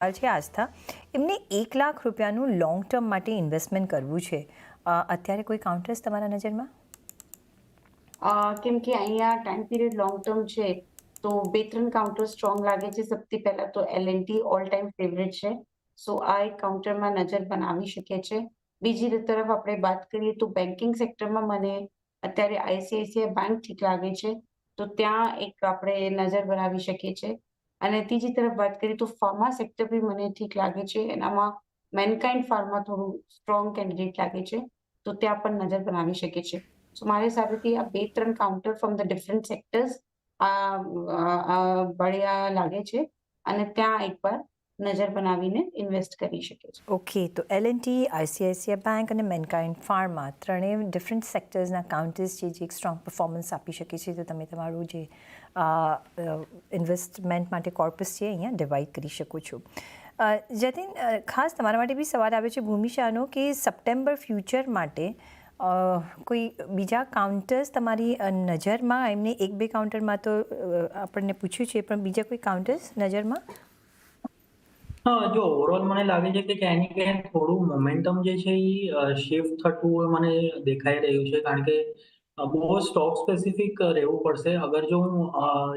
છે આસ્થા, એમને 1 લાખ રૂપિયાનું લોંગ ટર્મ માટે ઇન્વેસ્ટમેન્ટ કરવું છે. અત્યારે કોઈ કાઉન્ટર્સ તમારા નજરમાં? કેમ કે અહીંયા ટાઈમ પીરિયડ લોંગ ટર્મ છે તો 2-3 કાઉન્ટર સ્ટ્રોંગ લાગે છે. સૌથી પહેલા તો L&T ઓલ ટાઈમ ફેવરેટ છે, સો આ એક કાઉન્ટરમાં નજર બનાવી શકે છે. બીજી તરફ આપણે વાત કરીએ તો બેન્કિંગ સેક્ટરમાં મને અત્યારે ICICI બેંક ઠીક લાગે છે, તો ત્યાં એક આપણે નજર બનાવી શકીએ છીએ. અને ત્રીજી તરફ વાત કરીએ તો ફાર્મા સેક્ટર બી મને ઠીક લાગે છે. એનામાં મેનકાઇન્ડ ફાર્મા થોડું સ્ટ્રોંગ કેન્ડિડેટ લાગે છે, તો ત્યાં પણ નજર બનાવી શકે છે. સો મારા હિસાબેથી આ 2-3 counter from the different sectors બઢિયા લાગે છે અને ત્યાં એકવાર નજર બનાવીને ઇન્વેસ્ટ કરી શકે છે. ઓકે, તો L&T, ICICI બેંક અને મેનકાઇન્ડ ફાર્મા ત્રણેય ડિફરન્ટ સેક્ટર્સના કાઉન્ટર્સ છે જે એક સ્ટ્રોંગ પરફોર્મન્સ આપી શકે છે. તો તમે તમારું જે ઇન્વેસ્ટમેન્ટ માટે કોર્પસ છે અહીંયા ડિવાઈડ કરી શકો છો. જતીન, ખાસ તમારા માટે બી સવાલ આવે છે ભૂમિશાનો કે સપ્ટેમ્બર ફ્યુચર માટે કોઈ બીજા કાઉન્ટર્સ તમારી નજરમાં? એમને 1-2 કાઉન્ટરમાં તો આપણને પૂછ્યું છે, પણ બીજા કોઈ કાઉન્ટર્સ નજરમાં? હા, જો ઓવરઓલ મને લાગે છે કે ક્યાંય ને ક્યાંય થોડું મોમેન્ટમ જે છે એ શિફ્ટ થતું મને દેખાઈ રહ્યું છે. કારણ કે બહુ સ્ટોક સ્પેસિફિક રહેવું પડશે. અગર જો હું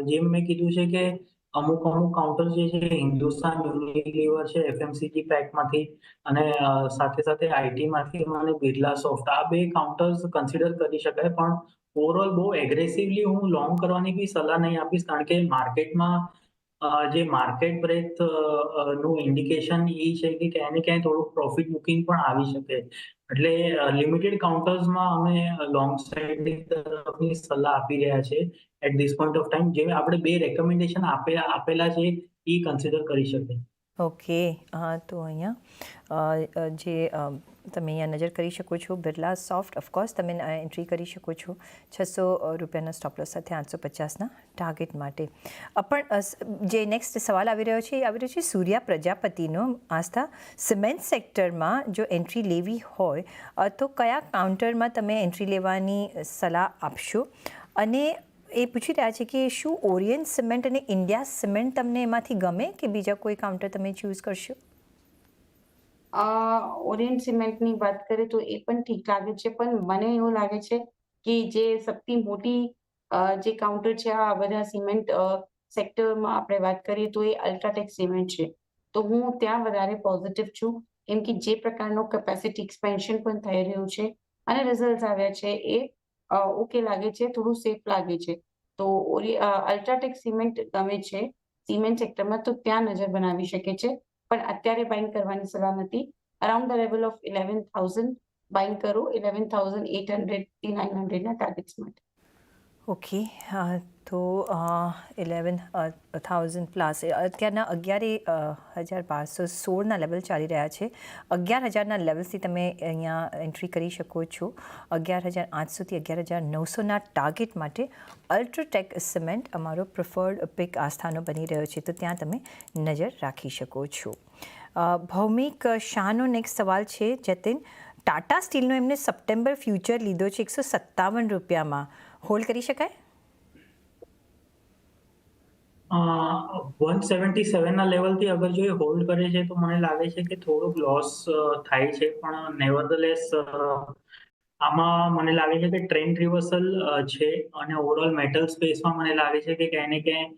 જેમ મેં કીધું છે કે અમુક કાઉન્ટર જે છે હિન્દુસ્તાન યુનિલિવર છે FMCG પેકમાંથી, અને સાથે સાથે આઈટીમાંથી મને બિરલા સોફ્ટ, આ 2 કાઉન્ટર્સ કન્સિડર કરી શકાય. પણ ઓવરઓલ બહુ એગ્રેસિવલી હું લોંગ કરવાની બી સલાહ નહીં આપીશ, કારણ કે માર્કેટમાં જે માર્કેટ બ્રેથ નું ઇન્ડિકેશન એ છે કે ક્યાંય ને ક્યાંય થોડુંક પ્રોફિટ બુકિંગ પણ આવી શકે. એટલે લિમિટેડ કાઉન્ટર્સમાં અમે લોંગ સાઇડની તરફની સલાહ આપી રહ્યા છે at this point of time. જે આપણે 2 રેકમેન્ડેશન આપેલા છે એ કન્સિડર કરી શકે. ઓકે, હા, તો અહીંયા જે તમે અહીંયા નજર કરી શકો છો બિરલા સોફ્ટ, ઓફકોર્સ તમે એન્ટ્રી કરી શકો છો 600 રૂપિયાના સ્ટોપલોસ સાથે 850ના ટાર્ગેટ માટે. પણ જે નેક્સ્ટ સવાલ આવી રહ્યો છે સૂર્યા પ્રજાપતિનો. આસ્થા, સિમેન્ટ સેક્ટરમાં જો એન્ટ્રી લેવી હોય તો કયા કાઉન્ટરમાં તમે એન્ટ્રી લેવાની સલાહ આપશો? અને એ પૂછી રહ્યા છે કે શું ઓરિયન્ટ સિમેન્ટ અને ઇન્ડિયા સિમેન્ટ તમને એમાંથી ગમે કે બીજા કોઈ કાઉન્ટર તમે ચૂઝ કરશો? ઓરિયન્ટ સિમેન્ટની વાત કરીએ તો એ પણ ઠીક લાગે છે, પણ મને એવું લાગે છે કે જે સૌથી મોટી જે કાઉન્ટર છે આ બધા સિમેન્ટ સેક્ટરમાં આપણે વાત કરીએ તો એ અલ્ટ્રાટેક સિમેન્ટ છે. તો હું ત્યાં વધારે પોઝિટિવ છું, કેમ કે જે પ્રકારનો કેપેસિટી એક્સપેન્શન પણ થઈ રહ્યું છે અને રિઝલ્ટ આવ્યા છે એ ઓકે લાગે છે, થોડું સેફ લાગે છે. તો અલ્ટ્રાટેક સિમેન્ટ ગમે છે સિમેન્ટ સેક્ટરમાં, તો ત્યાં નજર બનાવી શકે છે. પણ અત્યારે બાઇંગ કરવાની સલાહ નથી. Around the level of 11,000 buying કરો, 11,800 થી 900ના ટાર્ગેટ્સ માટે. ઓકે, તો 11,000 પ્લસ અત્યારના 11,1216ના લેવલ ચાલી રહ્યા છે. 11,000ના લેવલથી તમે અહીંયા એન્ટ્રી કરી શકો છો. 11,800થી 11,900ના ટાર્ગેટ માટે અલ્ટ્રાટેક સિમેન્ટ અમારો પ્રિફર્ડ પિક આસ્થાનો બની રહ્યો છે, તો ત્યાં તમે નજર રાખી શકો છો. ભૌમિક શાહનો નેક્સ્ટ સવાલ છે. જતીન, ટાટા સ્ટીલનો એમને સપ્ટેમ્બર ફ્યુચર લીધો છે 157 રૂપિયામાં, હોલ્ડ કરી શકાય? 177ના લેવલથી અગર જો એ હોલ્ડ કરે છે તો મને લાગે છે કે થોડુંક લોસ થાય છે, પણ નેવરધલેસ આમાં મને લાગે છે કે ટ્રેન્ડ રિવર્સલ છે. અને ઓવરઓલ મેટલ સ્પેસમાં મને લાગે છે કે ક્યાંય ને ક્યાંય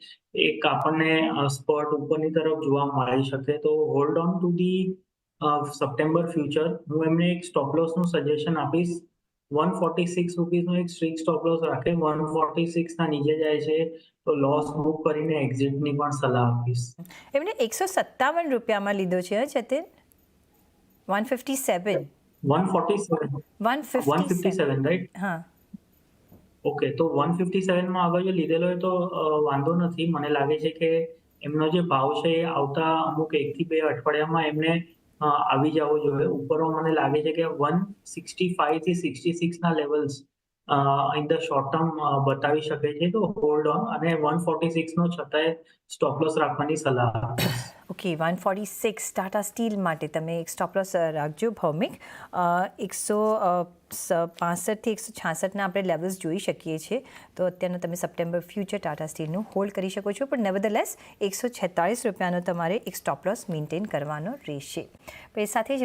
એક આપણને સ્પર્ટ ઉપરની તરફ જોવા મળી શકે. તો hold on to the September future. હું એમને એક સ્ટોપ લોસનું સજેશન આપીશ. 146 રૂપીસનો એક સ્ટ્રીક સ્ટોપ લોસ રાખે. 146ના નીચે જાય છે તો લોસ બુક કરીને એક્ઝિટની પણ સલાહ આપીશ. એમને 157 રૂપિયામાં લીધો છે જતીન? 157? 147, 157 રાઈટ? હા. ઓકે, તો 157માં અગર જો લીધેલો હોય તો વાંધો નથી. મને લાગે છે કે એમનો જે ભાવ છે એ આવતા અમુક 1 થી 2 અઠવાડિયામાં એમને આવી જવો જોઈએ. ઉપરમાં મને લાગે છે કે 165 થી 66ના levels in the short term બતાવી શકે છે. તો હોલ્ડ ઓન, અને 146નો છતાંય સ્ટોપ લોસ રાખવાની સલાહ આપીશ. ઓકે 146 ટાટા સ્ટીલ માટે તમે એક સ્ટોપ લોસ રાખજો ભૌમિક. 165થી 166ના આપણે લેવલ્સ જોઈ શકીએ છીએ, તો અત્યારનું તમે સપ્ટેમ્બર ફ્યુચર ટાટા સ્ટીલનું હોલ્ડ કરી શકો છો, પણ નેવરધેલેસ 146 રૂપિયાનો તમારે એક સ્ટોપ લોસ મેન્ટેન કરવાનો રહેશે. પણ એ સાથે જ